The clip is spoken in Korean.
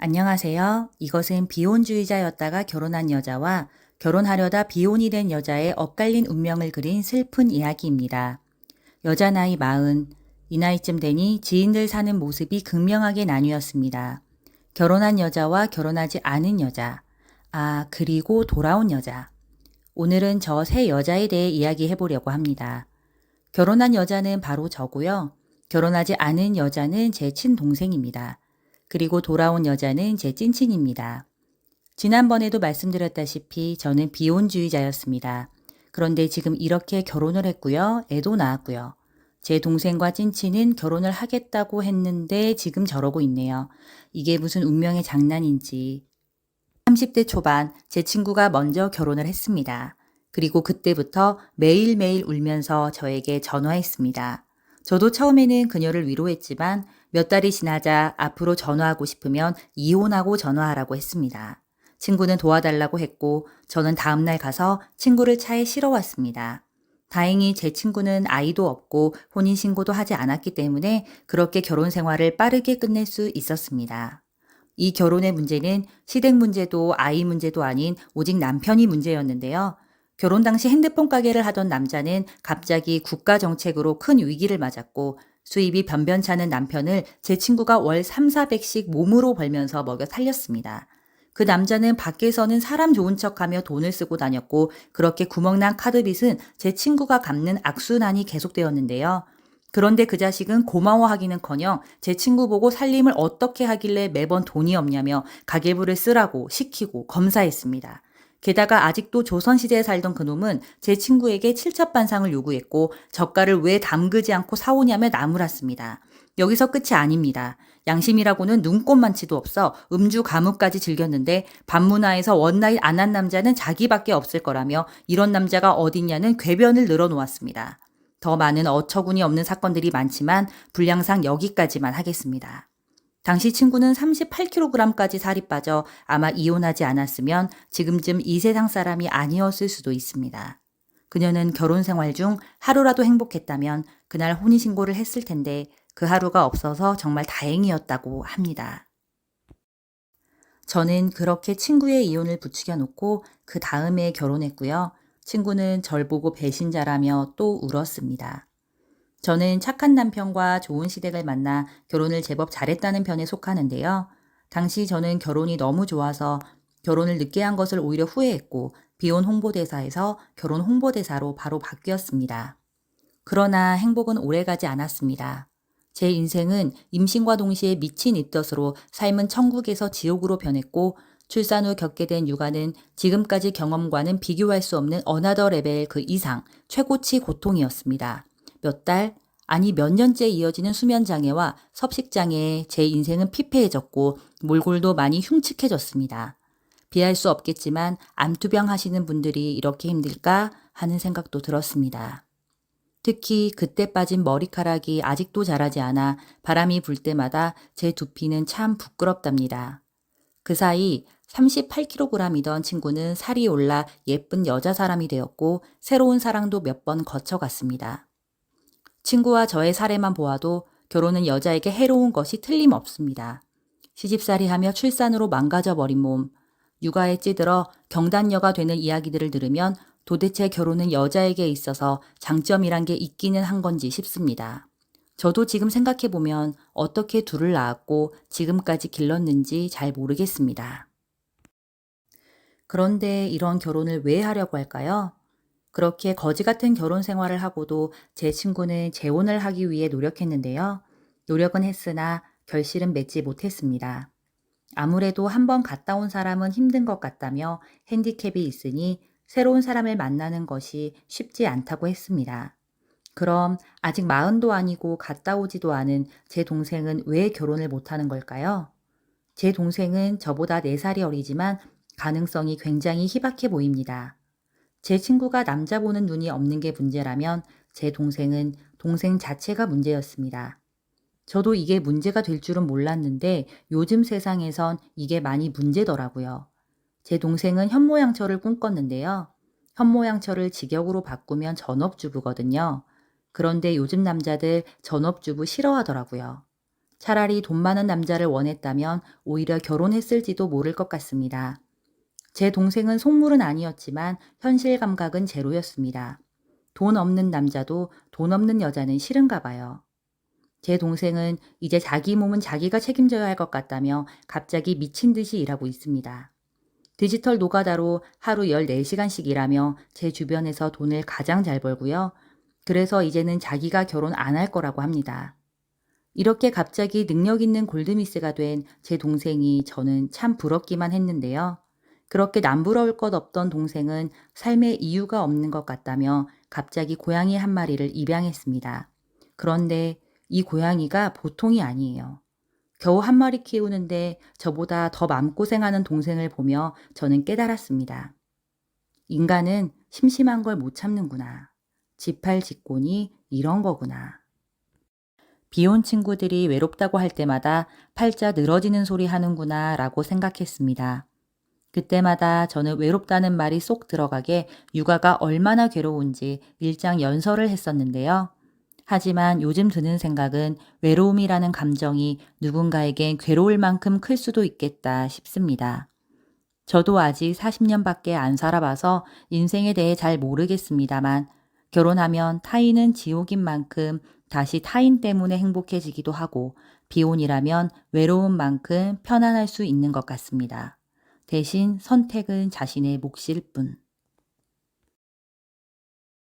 안녕하세요. 이것은 비혼주의자였다가 결혼한 여자와 결혼하려다 비혼이 된 여자의 엇갈린 운명을 그린 슬픈 이야기입니다. 여자 나이 40, 이 나이쯤 되니 지인들 사는 모습이 극명하게 나뉘었습니다. 결혼한 여자와 결혼하지 않은 여자, 그리고 돌아온 여자. 오늘은 저 세 여자에 대해 이야기해 보려고 합니다. 결혼한 여자는 바로 저고요. 결혼하지 않은 여자는 제 친동생입니다. 그리고 돌아온 여자는 제 찐친입니다. 지난번에도 말씀드렸다시피 저는 비혼주의자였습니다. 그런데 지금 이렇게 결혼을 했고요. 애도 낳았고요. 제 동생과 찐친은 결혼을 하겠다고 했는데 지금 저러고 있네요. 이게 무슨 운명의 장난인지. 30대 초반 제 친구가 먼저 결혼을 했습니다. 그리고 그때부터 매일매일 울면서 저에게 전화했습니다. 저도 처음에는 그녀를 위로했지만 몇 달이 지나자 앞으로 전화하고 싶으면 이혼하고 전화하라고 했습니다. 친구는 도와달라고 했고 저는 다음날 가서 친구를 차에 실어왔습니다. 다행히 제 친구는 아이도 없고 혼인신고도 하지 않았기 때문에 그렇게 결혼 생활을 빠르게 끝낼 수 있었습니다. 이 결혼의 문제는 시댁 문제도 아이 문제도 아닌 오직 남편이 문제였는데요. 결혼 당시 핸드폰 가게를 하던 남자는 갑자기 국가 정책으로 큰 위기를 맞았고 수입이 변변찮은 남편을 제 친구가 월 3, 400씩 몸으로 벌면서 먹여 살렸습니다. 그 남자는 밖에서는 사람 좋은 척하며 돈을 쓰고 다녔고 그렇게 구멍난 카드빚은 제 친구가 갚는 악순환이 계속되었는데요. 그런데 그 자식은 고마워하기는커녕 제 친구 보고 살림을 어떻게 하길래 매번 돈이 없냐며 가계부를 쓰라고 시키고 검사했습니다. 게다가 아직도 조선시대에 살던 그놈은 제 친구에게 칠첩반상을 요구했고 젓갈을 왜 담그지 않고 사오냐며 나무랐습니다. 여기서 끝이 아닙니다. 양심이라고는 눈꼽만치도 없어 음주 가무까지 즐겼는데 반문화에서 원나잇 안 한 남자는 자기밖에 없을 거라며 이런 남자가 어딨냐는 궤변을 늘어놓았습니다. 더 많은 어처구니 없는 사건들이 많지만 분량상 여기까지만 하겠습니다. 당시 친구는 38kg까지 살이 빠져 아마 이혼하지 않았으면 지금쯤 이 세상 사람이 아니었을 수도 있습니다. 그녀는 결혼 생활 중 하루라도 행복했다면 그날 혼인신고를 했을 텐데 그 하루가 없어서 정말 다행이었다고 합니다. 저는 그렇게 친구의 이혼을 부추겨 놓고 그 다음에 결혼했고요. 친구는 절 보고 배신자라며 또 울었습니다. 저는 착한 남편과 좋은 시댁을 만나 결혼을 제법 잘했다는 편에 속하는데요. 당시 저는 결혼이 너무 좋아서 결혼을 늦게 한 것을 오히려 후회했고 비혼 홍보대사에서 결혼 홍보대사로 바로 바뀌었습니다. 그러나 행복은 오래가지 않았습니다. 제 인생은 임신과 동시에 미친 입덧으로 삶은 천국에서 지옥으로 변했고 출산 후 겪게 된 육아는 지금까지 경험과는 비교할 수 없는 어나더 레벨 그 이상 최고치 고통이었습니다. 몇 달, 아니 몇 년째 이어지는 수면장애와 섭식장애에 제 인생은 피폐해졌고 몰골도 많이 흉측해졌습니다. 비할 수 없겠지만 암투병 하시는 분들이 이렇게 힘들까 하는 생각도 들었습니다. 특히 그때 빠진 머리카락이 아직도 자라지 않아 바람이 불 때마다 제 두피는 참 부끄럽답니다. 그 사이 38kg이던 친구는 살이 올라 예쁜 여자 사람이 되었고 새로운 사랑도 몇 번 거쳐갔습니다. 친구와 저의 사례만 보아도 결혼은 여자에게 해로운 것이 틀림없습니다. 시집살이하며 출산으로 망가져버린 몸, 육아에 찌들어 경단녀가 되는 이야기들을 들으면 도대체 결혼은 여자에게 있어서 장점이란 게 있기는 한 건지 싶습니다. 저도 지금 생각해보면 어떻게 둘을 낳았고 지금까지 길렀는지 잘 모르겠습니다. 그런데 이런 결혼을 왜 하려고 할까요? 그렇게 거지 같은 결혼 생활을 하고도 제 친구는 재혼을 하기 위해 노력했는데요. 노력은 했으나 결실은 맺지 못했습니다. 아무래도 한번 갔다 온 사람은 힘든 것 같다며 핸디캡이 있으니 새로운 사람을 만나는 것이 쉽지 않다고 했습니다. 그럼 아직 40도 아니고 갔다 오지도 않은 제 동생은 왜 결혼을 못하는 걸까요? 제 동생은 저보다 4살이 어리지만 가능성이 굉장히 희박해 보입니다. 제 친구가 남자 보는 눈이 없는 게 문제라면 제 동생은 동생 자체가 문제였습니다. 저도 이게 문제가 될 줄은 몰랐는데 요즘 세상에선 이게 많이 문제더라고요. 제 동생은 현모양처를 꿈꿨는데요. 현모양처를 직역으로 바꾸면 전업주부거든요. 그런데 요즘 남자들 전업주부 싫어하더라고요. 차라리 돈 많은 남자를 원했다면 오히려 결혼했을지도 모를 것 같습니다. 제 동생은 속물은 아니었지만 현실 감각은 제로였습니다. 돈 없는 남자도 돈 없는 여자는 싫은가 봐요. 제 동생은 이제 자기 몸은 자기가 책임져야 할 것 같다며 갑자기 미친 듯이 일하고 있습니다. 디지털 노가다로 하루 14시간씩 일하며 제 주변에서 돈을 가장 잘 벌고요. 그래서 이제는 자기가 결혼 안 할 거라고 합니다. 이렇게 갑자기 능력 있는 골드미스가 된 제 동생이 저는 참 부럽기만 했는데요. 그렇게 남부러울 것 없던 동생은 삶에 이유가 없는 것 같다며 갑자기 고양이 한 마리를 입양했습니다. 그런데 이 고양이가 보통이 아니에요. 겨우 한 마리 키우는데 저보다 더 마음고생하는 동생을 보며 저는 깨달았습니다. 인간은 심심한 걸 못 참는구나. 지팔직곤이 이런 거구나. 비혼 친구들이 외롭다고 할 때마다 팔자 늘어지는 소리 하는구나 라고 생각했습니다. 그때마다 저는 외롭다는 말이 쏙 들어가게 육아가 얼마나 괴로운지 일장연설을 했었는데요. 하지만 요즘 드는 생각은 외로움이라는 감정이 누군가에겐 괴로울 만큼 클 수도 있겠다 싶습니다. 저도 아직 40년밖에 안 살아봐서 인생에 대해 잘 모르겠습니다만 결혼하면 타인은 지옥인 만큼 다시 타인 때문에 행복해지기도 하고 비혼이라면 외로운 만큼 편안할 수 있는 것 같습니다. 대신 선택은 자신의 몫일 뿐.